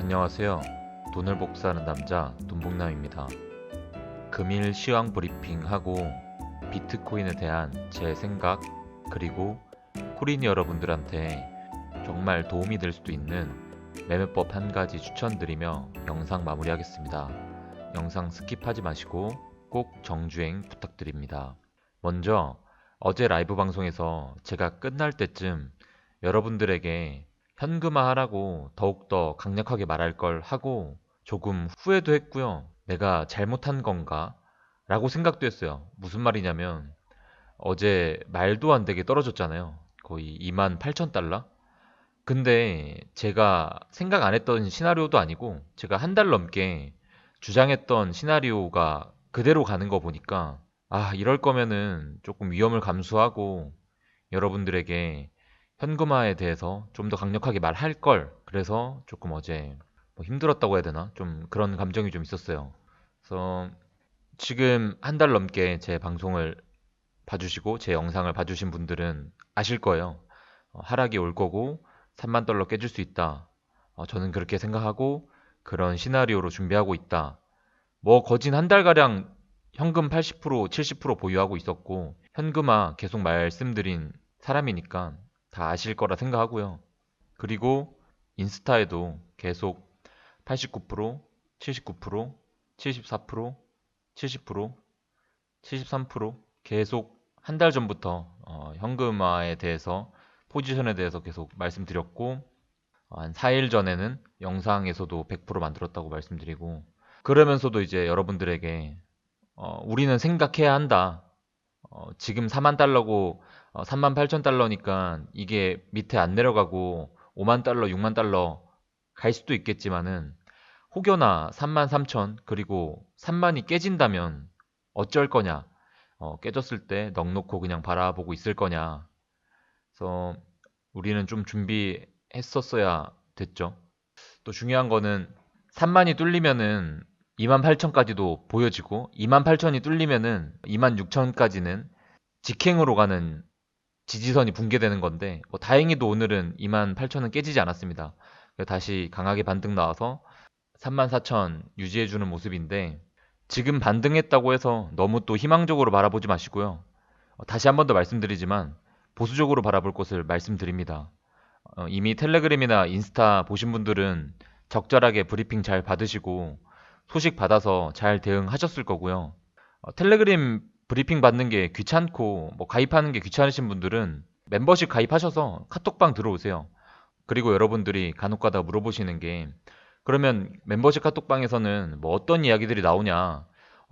안녕하세요. 돈을 복사하는 남자 돈복남입니다. 금일 시황 브리핑하고 비트코인에 대한 제 생각, 그리고 코린 여러분들한테 정말 도움이 될 수도 있는 매매법 한 가지 추천드리며 영상 마무리하겠습니다. 영상 스킵하지 마시고 꼭 정주행 부탁드립니다. 먼저 어제 라이브 방송에서 제가 끝날 때쯤 여러분들에게 현금화하라고 더욱더 강력하게 말할 걸 하고 조금 후회도 했고요. 내가 잘못한 건가? 라고 생각도 했어요. 무슨 말이냐면 어제 말도 안 되게 떨어졌잖아요. 거의 28,000달러? 근데 제가 생각 안 했던 시나리오도 아니고 제가 한 달 넘게 주장했던 시나리오가 그대로 가는 거 보니까 이럴 거면은 조금 위험을 감수하고 여러분들에게 현금화에 대해서 좀 더 강력하게 말할 걸. 그래서 조금 어제 뭐 힘들었다고 해야 되나? 좀 그런 감정이 좀 있었어요. 그래서 지금 한 달 넘게 제 방송을 봐주시고 제 영상을 봐주신 분들은 아실 거예요. 하락이 올 거고 3만 달러 깨질 수 있다. 저는 그렇게 생각하고 그런 시나리오로 준비하고 있다. 뭐 거진 한 달가량 현금 80%, 70% 보유하고 있었고 현금화 계속 말씀드린 사람이니까 다 아실 거라 생각하고요. 그리고 인스타에도 계속 89%, 79%, 74%, 70%, 73% 계속 한 달 전부터 현금화에 대해서 포지션에 대해서 계속 말씀드렸고 한 4일 전에는 영상에서도 100% 만들었다고 말씀드리고 그러면서도 이제 여러분들에게 우리는 생각해야 한다. 지금 4만 달러고 3만 8천 달러니까 이게 밑에 안 내려가고 5만 달러, 6만 달러 갈 수도 있겠지만은 혹여나 3만 3천 그리고 3만이 깨진다면 어쩔 거냐? 깨졌을 때 넋놓고 그냥 바라보고 있을 거냐? 그래서 우리는 좀 준비했었어야 됐죠. 또 중요한 거는 3만이 뚫리면은 2만 8천까지도 보여지고 2만 8천이 뚫리면은 2만 6천까지는 직행으로 가는 지지선이 붕괴되는 건데 다행히도 오늘은 2만 8천은 깨지지 않았습니다. 다시 강하게 반등 나와서 3만 4천 유지해주는 모습인데 지금 반등했다고 해서 너무 또 희망적으로 바라보지 마시고요. 다시 한 번 더 말씀드리지만 보수적으로 바라볼 것을 말씀드립니다. 이미 텔레그램이나 인스타 보신 분들은 적절하게 브리핑 잘 받으시고 소식 받아서 잘 대응하셨을 거고요. 텔레그램 브리핑 받는 게 귀찮고 뭐 가입하는 게 귀찮으신 분들은 멤버십 가입하셔서 카톡방 들어오세요. 그리고 여러분들이 간혹가다 물어보시는 게 그러면 멤버십 카톡방에서는 뭐 어떤 이야기들이 나오냐?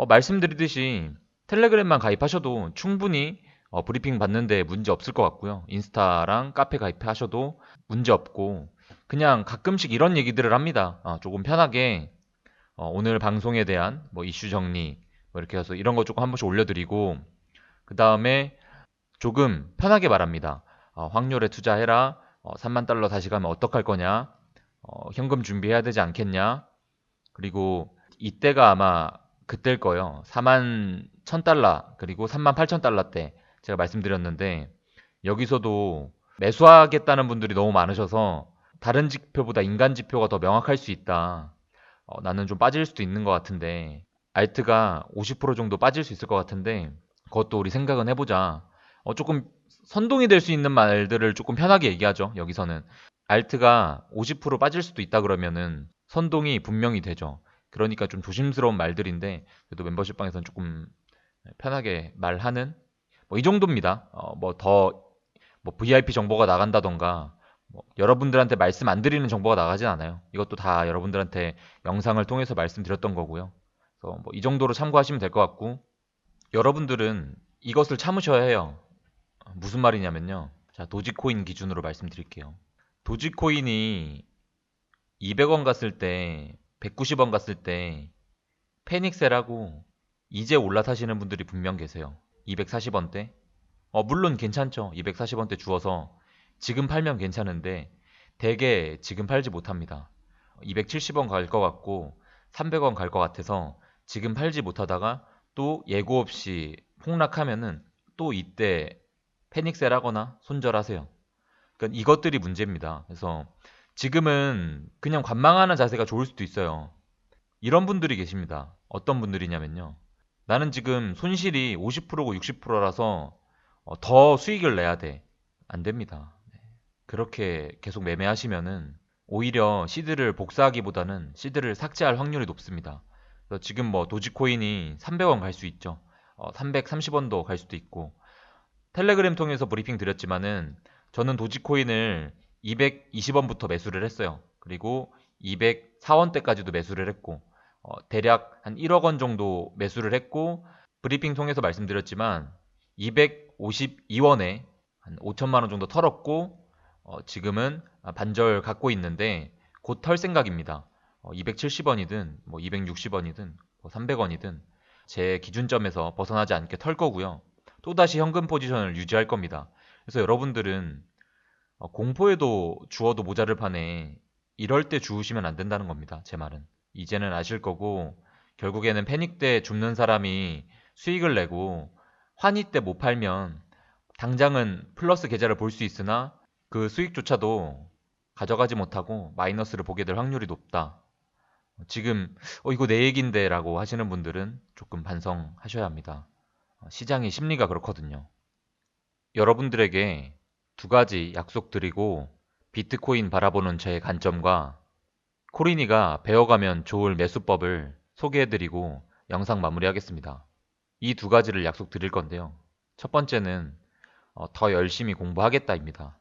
말씀드리듯이 텔레그램만 가입하셔도 충분히 브리핑 받는데 문제 없을 것 같고요. 인스타랑 카페 가입하셔도 문제 없고 그냥 가끔씩 이런 얘기들을 합니다. 조금 편하게 오늘 방송에 대한 뭐 이슈 정리 뭐 이렇게 해서 이런 거 조금 한 번씩 올려드리고 그 다음에 조금 편하게 말합니다. 확률에 투자해라. 3만 달러 다시 가면 어떡할 거냐? 현금 준비해야 되지 않겠냐? 그리고 이때가 아마 그때일 거예요. 4만 1000달러 그리고 3만 8천 달러 때 제가 말씀드렸는데 여기서도 매수하겠다는 분들이 너무 많으셔서 다른 지표보다 인간 지표가 더 명확할 수 있다. 나는 좀 빠질 수도 있는 것 같은데 알트가 50% 정도 빠질 수 있을 것 같은데 그것도 우리 생각은 해보자. 조금 선동이 될 수 있는 말들을 조금 편하게 얘기하죠. 여기서는 알트가 50% 빠질 수도 있다 그러면은 선동이 분명히 되죠. 그러니까 좀 조심스러운 말들인데 그래도 멤버십방에서는 조금 편하게 말하는 뭐 이 정도입니다. 뭐 더 뭐 VIP 정보가 나간다던가 뭐 여러분들한테 말씀 안 드리는 정보가 나가진 않아요. 이것도 다 여러분들한테 영상을 통해서 말씀드렸던 거고요. 그래서 뭐 이 정도로 참고하시면 될 것 같고 여러분들은 이것을 참으셔야 해요. 무슨 말이냐면요. 자, 도지코인 기준으로 말씀드릴게요. 도지코인이 200원 갔을 때, 190원 갔을 때 패닉셀하고 이제 올라타시는 분들이 분명 계세요. 240원대. 물론 괜찮죠. 240원대 주어서 지금 팔면 괜찮은데 대개 지금 팔지 못합니다. 270원 갈 것 같고 300원 갈 것 같아서 지금 팔지 못하다가 또 예고 없이 폭락하면은 또 이때 패닉셀 하거나 손절하세요. 그러니까 이것들이 문제입니다. 그래서 지금은 그냥 관망하는 자세가 좋을 수도 있어요. 이런 분들이 계십니다. 어떤 분들이냐면요. 나는 지금 손실이 50%고 60%라서 더 수익을 내야 돼. 안 됩니다. 그렇게 계속 매매하시면은 오히려 시드를 복사하기보다는 시드를 삭제할 확률이 높습니다. 그래서 지금 뭐 도지코인이 300원 갈 수 있죠. 330원도 갈 수도 있고. 텔레그램 통해서 브리핑 드렸지만은 저는 도지코인을 220원부터 매수를 했어요. 그리고 204원대까지도 매수를 했고 대략 한 1억 원 정도 매수를 했고 브리핑 통해서 말씀드렸지만 252원에 한 5천만 원 정도 털었고 지금은 반절 갖고 있는데 곧 털 생각입니다. 270원이든 뭐 260원이든 뭐 300원이든 제 기준점에서 벗어나지 않게 털 거고요. 또다시 현금 포지션을 유지할 겁니다. 그래서 여러분들은 공포에도 주어도 모자를 파네. 이럴 때 주우시면 안 된다는 겁니다. 제 말은. 이제는 아실 거고 결국에는 패닉 때 줍는 사람이 수익을 내고 환희 때 못 팔면 당장은 플러스 계좌를 볼 수 있으나 그 수익조차도 가져가지 못하고 마이너스를 보게 될 확률이 높다. 지금 이거 내 얘긴데 라고 하시는 분들은 조금 반성하셔야 합니다. 시장의 심리가 그렇거든요. 여러분들에게 두 가지 약속드리고 비트코인 바라보는 제 관점과 코린이가 배워가면 좋을 매수법을 소개해드리고 영상 마무리하겠습니다. 이 두 가지를 약속드릴 건데요. 첫 번째는 더 열심히 공부하겠다입니다.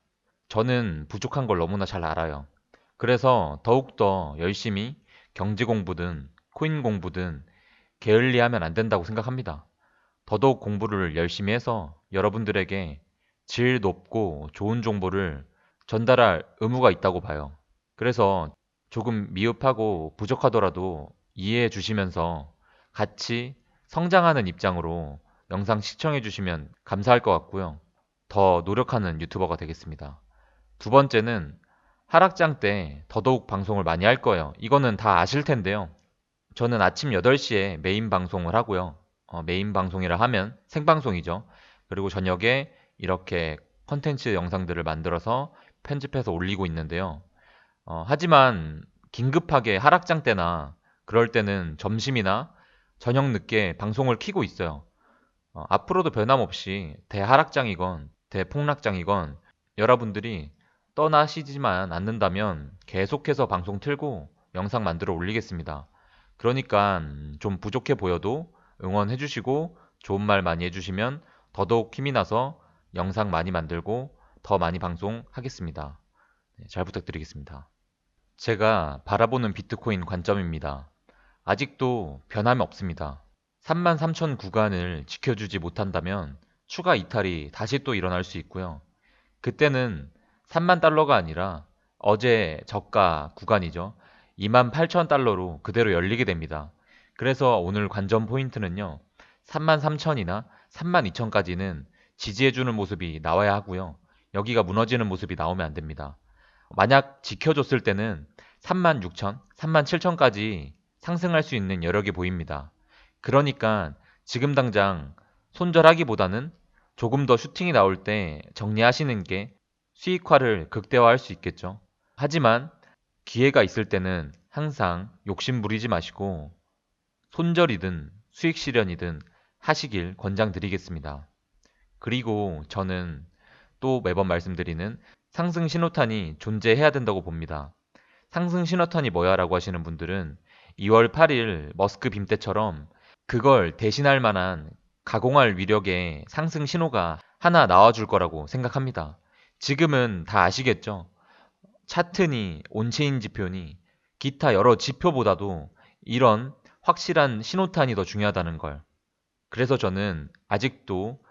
저는 부족한 걸 너무나 잘 알아요. 그래서 더욱더 열심히 경제 공부든 코인 공부든 게을리하면 안 된다고 생각합니다. 더더욱 공부를 열심히 해서 여러분들에게 질 높고 좋은 정보를 전달할 의무가 있다고 봐요. 그래서 조금 미흡하고 부족하더라도 이해해 주시면서 같이 성장하는 입장으로 영상 시청해 주시면 감사할 것 같고요. 더 노력하는 유튜버가 되겠습니다. 두 번째는 하락장 때 더더욱 방송을 많이 할 거예요. 이거는 다 아실 텐데요. 저는 아침 8시에 메인 방송을 하고요. 메인 방송이라 하면 생방송이죠. 그리고 저녁에 이렇게 컨텐츠 영상들을 만들어서 편집해서 올리고 있는데요. 하지만 긴급하게 하락장 때나 그럴 때는 점심이나 저녁 늦게 방송을 켜고 있어요. 앞으로도 변함없이 대하락장이건 대폭락장이건 여러분들이 떠나시지만 않는다면 계속해서 방송 틀고 영상 만들어 올리겠습니다. 그러니까 좀 부족해 보여도 응원해 주시고 좋은 말 많이 해주시면 더더욱 힘이 나서 영상 많이 만들고 더 많이 방송하겠습니다. 네, 잘 부탁드리겠습니다. 제가 바라보는 비트코인 관점입니다. 아직도 변함이 없습니다. 33,000 구간을 지켜주지 못한다면 추가 이탈이 다시 또 일어날 수 있고요. 그때는 3만 달러가 아니라 어제 저가 구간이죠. 28,000달러로 그대로 열리게 됩니다. 그래서 오늘 관전 포인트는요. 33,000이나 32,000까지는 지지해주는 모습이 나와야 하고요. 여기가 무너지는 모습이 나오면 안 됩니다. 만약 지켜줬을 때는 36,000, 37,000까지 상승할 수 있는 여력이 보입니다. 그러니까 지금 당장 손절하기보다는 조금 더 슈팅이 나올 때 정리하시는 게 수익화를 극대화할 수 있겠죠. 하지만 기회가 있을 때는 항상 욕심 부리지 마시고 손절이든 수익 실현이든 하시길 권장드리겠습니다. 그리고 저는 또 매번 말씀드리는 상승 신호탄이 존재해야 된다고 봅니다. 상승 신호탄이 뭐야 라고 하시는 분들은 2월 8일 머스크 빔 때처럼 그걸 대신할 만한 가공할 위력의 상승 신호가 하나 나와줄 거라고 생각합니다. 지금은 다 아시겠죠? 차트니 온체인 지표니 기타 여러 지표보다도 이런 확실한 신호탄이 더 중요하다는 걸. 그래서 저는 아직도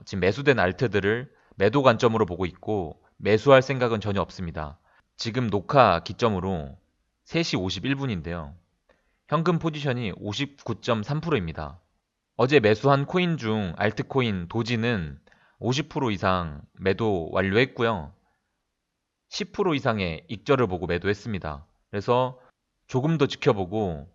지금 매수된 알트들을 매도 관점으로 보고 있고 매수할 생각은 전혀 없습니다. 지금 녹화 기점으로 3시 51분인데요. 현금 포지션이 59.3%입니다. 어제 매수한 코인 중 알트코인 도지는 50% 이상 매도 완료했고요. 10% 이상의 익절을 보고 매도했습니다. 그래서 조금 더 지켜보고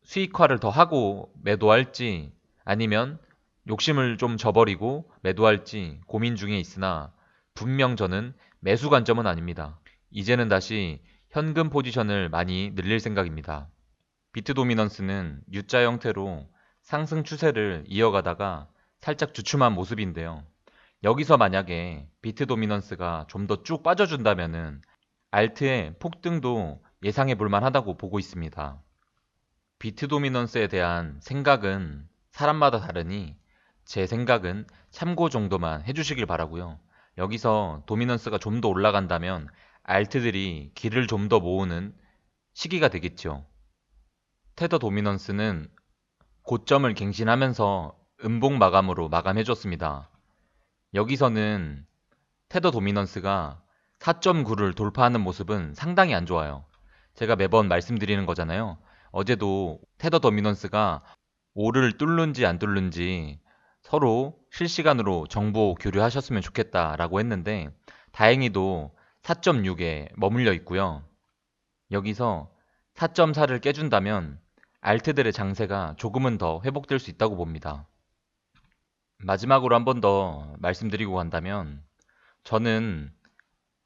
수익화를 더 하고 매도할지 아니면 욕심을 좀 저버리고 매도할지 고민 중에 있으나 분명 저는 매수 관점은 아닙니다. 이제는 다시 현금 포지션을 많이 늘릴 생각입니다. 비트 도미넌스는 U자 형태로 상승 추세를 이어가다가 살짝 주춤한 모습인데요. 여기서 만약에 비트 도미넌스가 좀 더 쭉 빠져준다면은 알트의 폭등도 예상해 볼 만하다고 보고 있습니다. 비트 도미넌스에 대한 생각은 사람마다 다르니 제 생각은 참고 정도만 해주시길 바라고요. 여기서 도미넌스가 좀 더 올라간다면 알트들이 길을 좀 더 모으는 시기가 되겠죠. 테더 도미넌스는 고점을 갱신하면서 음봉 마감으로 마감해줬습니다. 여기서는 테더 도미넌스가 4.9를 돌파하는 모습은 상당히 안 좋아요. 제가 매번 말씀드리는 거잖아요. 어제도 테더 도미넌스가 5를 뚫는지 안 뚫는지 서로 실시간으로 정보 교류하셨으면 좋겠다라고 했는데 다행히도 4.6에 머물러 있고요. 여기서 4.4를 깨준다면 알트들의 장세가 조금은 더 회복될 수 있다고 봅니다. 마지막으로 한 번 더 말씀드리고 간다면 저는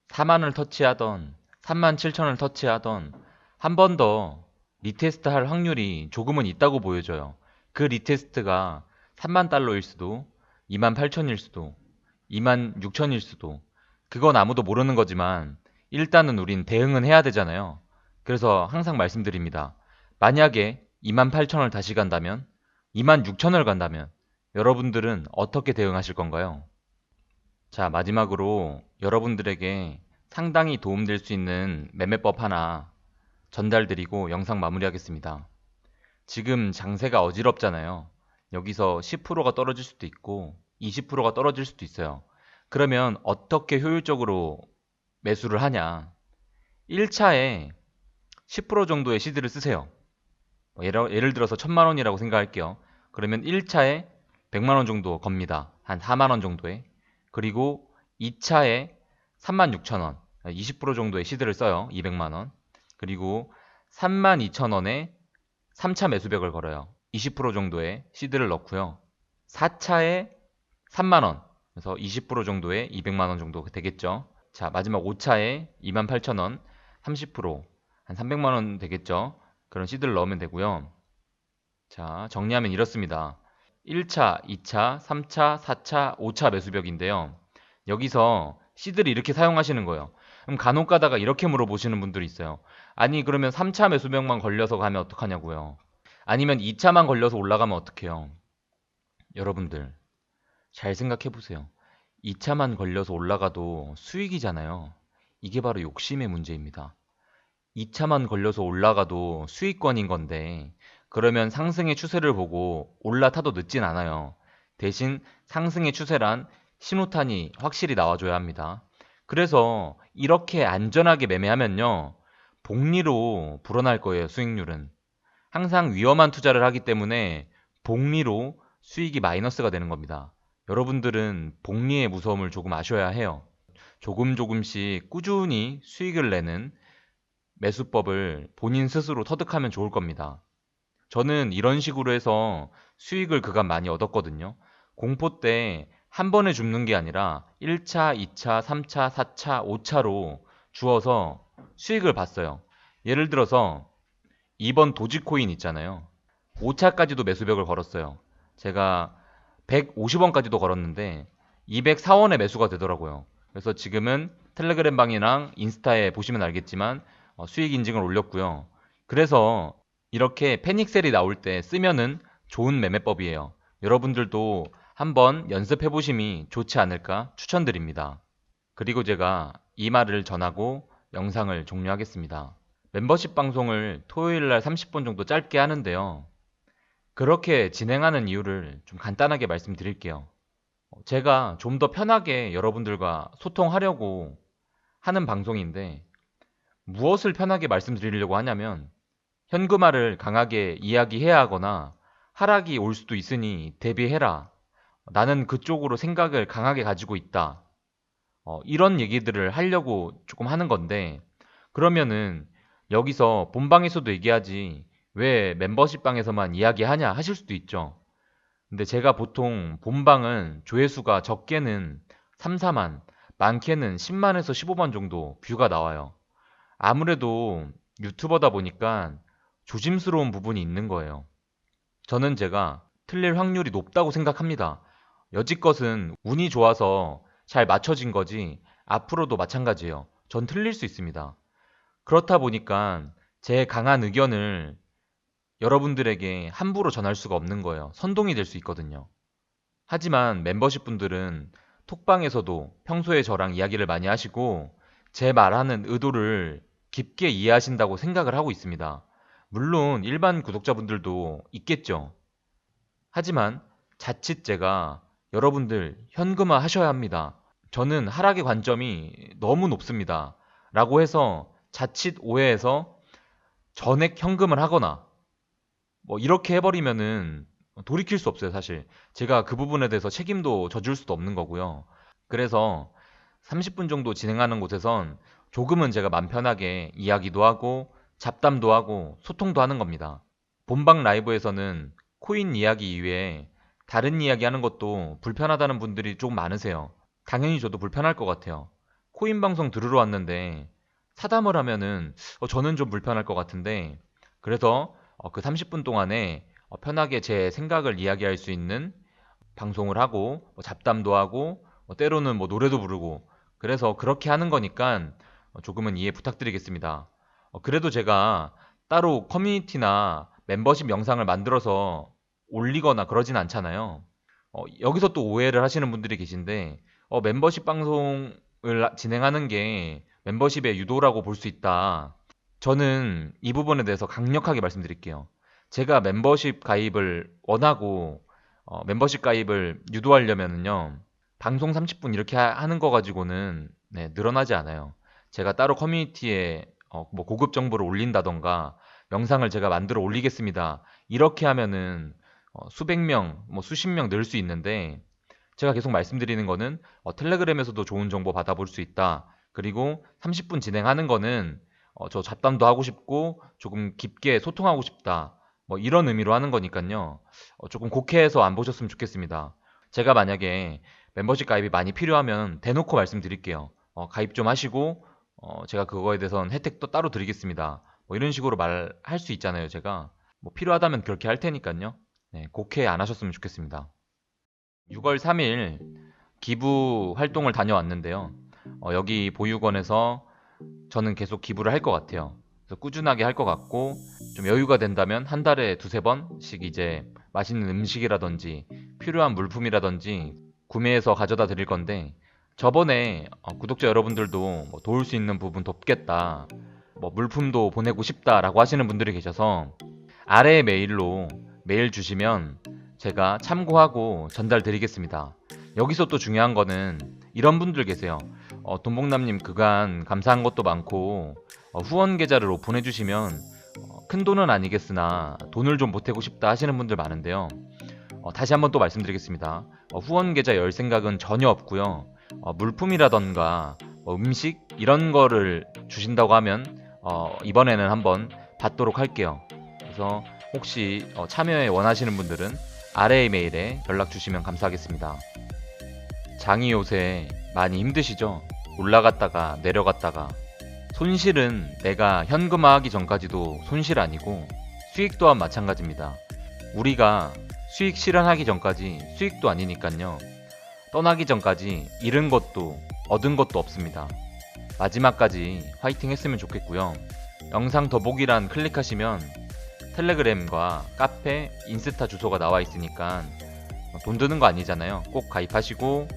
4만을 터치하던 3만 7천을 터치하던 한 번 더 리테스트 할 확률이 조금은 있다고 보여져요. 그 리테스트가 3만 달러일 수도 2만 8천일 수도 2만 6천일 수도 그건 아무도 모르는 거지만 일단은 우린 대응은 해야 되잖아요. 그래서 항상 말씀드립니다. 만약에 2만 8천을 다시 간다면 2만 6천을 간다면 여러분들은 어떻게 대응하실 건가요? 자, 마지막으로 여러분들에게 상당히 도움될 수 있는 매매법 하나 전달드리고 영상 마무리하겠습니다. 지금 장세가 어지럽잖아요. 여기서 10%가 떨어질 수도 있고 20%가 떨어질 수도 있어요. 그러면 어떻게 효율적으로 매수를 하냐? 1차에 10% 정도의 시드를 쓰세요. 예를 들어서 1000만 원이라고 생각할게요. 그러면 1차에 100만 원 정도 겁니다. 한 4만 원 정도에. 그리고 2차에 36,000원, 20% 정도의 시드를 써요. 200만 원. 그리고 32,000원에 3차 매수벽을 걸어요. 20% 정도의 시드를 넣고요. 4차에 3만 원. 그래서 20% 정도의 200만 원 정도 되겠죠. 자, 마지막 5차에 28,000원, 30%, 한 300만 원 되겠죠. 그런 시드를 넣으면 되고요. 자, 정리하면 이렇습니다. 1차, 2차, 3차, 4차, 5차 매수벽인데요. 여기서 시드를 이렇게 사용하시는 거예요. 그럼 간혹 가다가 이렇게 물어보시는 분들이 있어요. 아니, 그러면 3차 매수벽만 걸려서 가면 어떡하냐고요. 아니면 2차만 걸려서 올라가면 어떡해요. 여러분들, 잘 생각해 보세요. 2차만 걸려서 올라가도 수익이잖아요. 이게 바로 욕심의 문제입니다. 2차만 걸려서 올라가도 수익권인 건데 그러면 상승의 추세를 보고 올라타도 늦진 않아요. 대신 상승의 추세란 신호탄이 확실히 나와줘야 합니다. 그래서 이렇게 안전하게 매매하면요. 복리로 불어날 거예요, 수익률은. 항상 위험한 투자를 하기 때문에 복리로 수익이 마이너스가 되는 겁니다. 여러분들은 복리의 무서움을 조금 아셔야 해요. 조금 조금씩 꾸준히 수익을 내는 매수법을 본인 스스로 터득하면 좋을 겁니다. 저는 이런 식으로 해서 수익을 그간 많이 얻었거든요. 공포 때 한 번에 줍는 게 아니라 1차, 2차, 3차, 4차, 5차로 주어서 수익을 봤어요. 예를 들어서 2번 도지코인 있잖아요. 5차까지도 매수벽을 걸었어요. 제가 150원까지도 걸었는데 204원에 매수가 되더라고요. 그래서 지금은 텔레그램 방이랑 인스타에 보시면 알겠지만 수익 인증을 올렸고요. 그래서 이렇게 패닉셀이 나올 때 쓰면은 좋은 매매법이에요. 여러분들도 한번 연습해 보심이 좋지 않을까 추천드립니다. 그리고 제가 이 말을 전하고 영상을 종료하겠습니다. 멤버십 방송을 토요일 날 30분 정도 짧게 하는데요. 그렇게 진행하는 이유를 좀 간단하게 말씀드릴게요. 제가 좀 더 편하게 여러분들과 소통하려고 하는 방송인데 무엇을 편하게 말씀드리려고 하냐면 현금화를 강하게 이야기해야 하거나 하락이 올 수도 있으니 대비해라. 나는 그쪽으로 생각을 강하게 가지고 있다. 이런 얘기들을 하려고 조금 하는 건데 그러면은 여기서 본방에서도 얘기하지 왜 멤버십 방에서만 이야기하냐 하실 수도 있죠. 근데 제가 보통 본방은 조회수가 적게는 3, 4만, 많게는 10만에서 15만 정도 뷰가 나와요. 아무래도 유튜버다 보니까 조심스러운 부분이 있는 거예요. 저는 제가 틀릴 확률이 높다고 생각합니다. 여지껏은 운이 좋아서 잘 맞춰진 거지 앞으로도 마찬가지예요. 전 틀릴 수 있습니다. 그렇다 보니까 제 강한 의견을 여러분들에게 함부로 전할 수가 없는 거예요. 선동이 될 수 있거든요. 하지만 멤버십 분들은 톡방에서도 평소에 저랑 이야기를 많이 하시고 제 말하는 의도를 깊게 이해하신다고 생각을 하고 있습니다. 물론 일반 구독자분들도 있겠죠. 하지만 자칫 제가 여러분들 현금화 하셔야 합니다. 저는 하락의 관점이 너무 높습니다. 라고 해서 자칫 오해해서 전액 현금을 하거나 뭐 이렇게 해버리면은 돌이킬 수 없어요, 사실. 제가 그 부분에 대해서 책임도 져줄 수도 없는 거고요. 그래서 30분 정도 진행하는 곳에선 조금은 제가 맘 편하게 이야기도 하고 잡담도 하고 소통도 하는 겁니다. 본방 라이브에서는 코인 이야기 이외에 다른 이야기 하는 것도 불편하다는 분들이 조금 많으세요. 당연히 저도 불편할 것 같아요. 코인 방송 들으러 왔는데 사담을 하면은 저는 좀 불편할 것 같은데 그래서 그 30분 동안에 편하게 제 생각을 이야기할 수 있는 방송을 하고 뭐 잡담도 하고 때로는 뭐 노래도 부르고 그래서 그렇게 하는 거니까 조금은 이해 부탁드리겠습니다. 그래도 제가 따로 커뮤니티나 멤버십 영상을 만들어서 올리거나 그러진 않잖아요. 여기서 또 오해를 하시는 분들이 계신데 멤버십 방송을 진행하는 게 멤버십의 유도라고 볼 수 있다. 저는 이 부분에 대해서 강력하게 말씀드릴게요. 제가 멤버십 가입을 원하고 멤버십 가입을 유도하려면요. 방송 30분 이렇게 하는 거 가지고는 네, 늘어나지 않아요. 제가 따로 커뮤니티에 뭐 고급 정보를 올린다던가 영상을 제가 만들어 올리겠습니다. 이렇게 하면은 수백 명, 뭐 수십 명 늘 수 있는데 제가 계속 말씀드리는 거는 텔레그램에서도 좋은 정보 받아볼 수 있다. 그리고 30분 진행하는 거는 저 잡담도 하고 싶고 조금 깊게 소통하고 싶다. 뭐 이런 의미로 하는 거니까요. 조금 곡해해서 안 보셨으면 좋겠습니다. 제가 만약에 멤버십 가입이 많이 필요하면 대놓고 말씀드릴게요. 가입 좀 하시고 제가 그거에 대해서는 혜택도 따로 드리겠습니다. 뭐 이런 식으로 말할 수 있잖아요, 제가. 뭐 필요하다면 그렇게 할 테니까요. 네, 곡해 안 하셨으면 좋겠습니다. 6월 3일 기부 활동을 다녀왔는데요. 여기 보육원에서 저는 계속 기부를 할 것 같아요. 그래서 꾸준하게 할 것 같고 좀 여유가 된다면 한 달에 두세 번씩 이제 맛있는 음식이라든지 필요한 물품이라든지 구매해서 가져다 드릴 건데 저번에 구독자 여러분들도 뭐 도울 수 있는 부분 돕겠다 뭐 물품도 보내고 싶다라고 하시는 분들이 계셔서 아래 메일로 메일 주시면 제가 참고하고 전달 드리겠습니다. 여기서 또 중요한 거는 이런 분들 계세요. 돈복남님 그간 감사한 것도 많고 후원 계좌를 오픈해 주시면 큰 돈은 아니겠으나 돈을 좀 보태고 싶다 하시는 분들 많은데요. 다시 한번 또 말씀드리겠습니다. 후원 계좌 열 생각은 전혀 없고요. 물품이라던가 음식 이런 거를 주신다고 하면 이번에는 한번 받도록 할게요. 그래서 혹시 참여에 원하시는 분들은 아래 메일에 연락 주시면 감사하겠습니다. 장이 요새 많이 힘드시죠? 올라갔다가 내려갔다가 손실은 내가 현금화하기 전까지도 손실 아니고 수익 또한 마찬가지입니다. 우리가 수익 실현하기 전까지 수익도 아니니까요. 떠나기 전까지 잃은 것도 얻은 것도 없습니다. 마지막까지 화이팅 했으면 좋겠고요. 영상 더보기란 클릭하시면 텔레그램과 카페, 인스타 주소가 나와 있으니까 돈 드는 거 아니잖아요. 꼭 가입하시고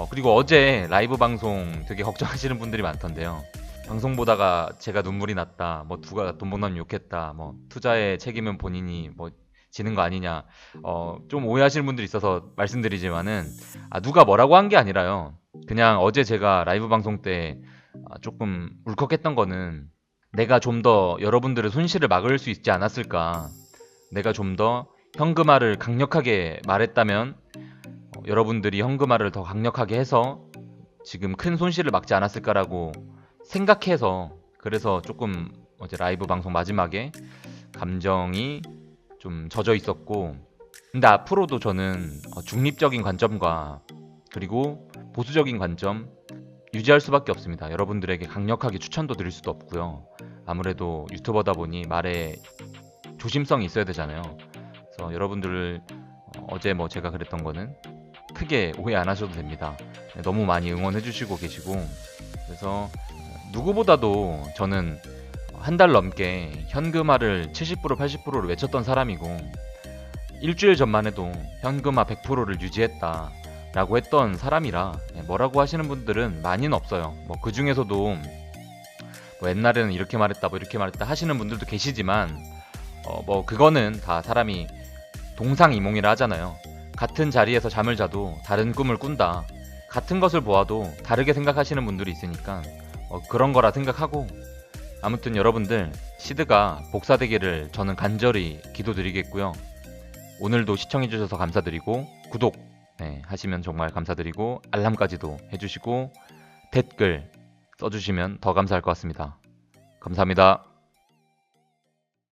그리고 어제 라이브 방송 되게 걱정하시는 분들이 많던데요. 방송 보다가 제가 눈물이 났다. 뭐 누가 돈복남 욕했다. 뭐 투자의 책임은 본인이 뭐 지는 거 아니냐. 좀 오해하시는 분들이 있어서 말씀드리지만은 누가 뭐라고 한 게 아니라요. 그냥 어제 제가 라이브 방송 때 조금 울컥했던 거는 내가 좀 더 여러분들의 손실을 막을 수 있지 않았을까. 내가 좀 더 현금화를 강력하게 말했다면 여러분들이 현금화를 더 강력하게 해서 지금 큰 손실을 막지 않았을까라고 생각해서 그래서 조금 어제 라이브 방송 마지막에 감정이 좀 젖어 있었고 근데 앞으로도 저는 중립적인 관점과 그리고 보수적인 관점 유지할 수밖에 없습니다. 여러분들에게 강력하게 추천도 드릴 수도 없고요. 아무래도 유튜버다 보니 말에 조심성이 있어야 되잖아요. 그래서 여러분들 어제 뭐 제가 그랬던 거는 크게 오해 안 하셔도 됩니다. 네, 너무 많이 응원해 주시고 계시고 그래서 누구보다도 저는 한 달 넘게 현금화를 70% 80%를 외쳤던 사람이고 일주일 전만 해도 현금화 100%를 유지했다 라고 했던 사람이라 뭐라고 하시는 분들은 많이는 없어요. 뭐 그 중에서도 뭐 옛날에는 이렇게 말했다 뭐 이렇게 말했다 하시는 분들도 계시지만 뭐 그거는 다 사람이 동상이몽이라 하잖아요. 같은 자리에서 잠을 자도 다른 꿈을 꾼다. 같은 것을 보아도 다르게 생각하시는 분들이 있으니까 그런 거라 생각하고 아무튼 여러분들 시드가 복사되기를 저는 간절히 기도드리겠고요. 오늘도 시청해주셔서 감사드리고 구독 하시면 정말 감사드리고 알람까지도 해주시고 댓글 써주시면 더 감사할 것 같습니다. 감사합니다.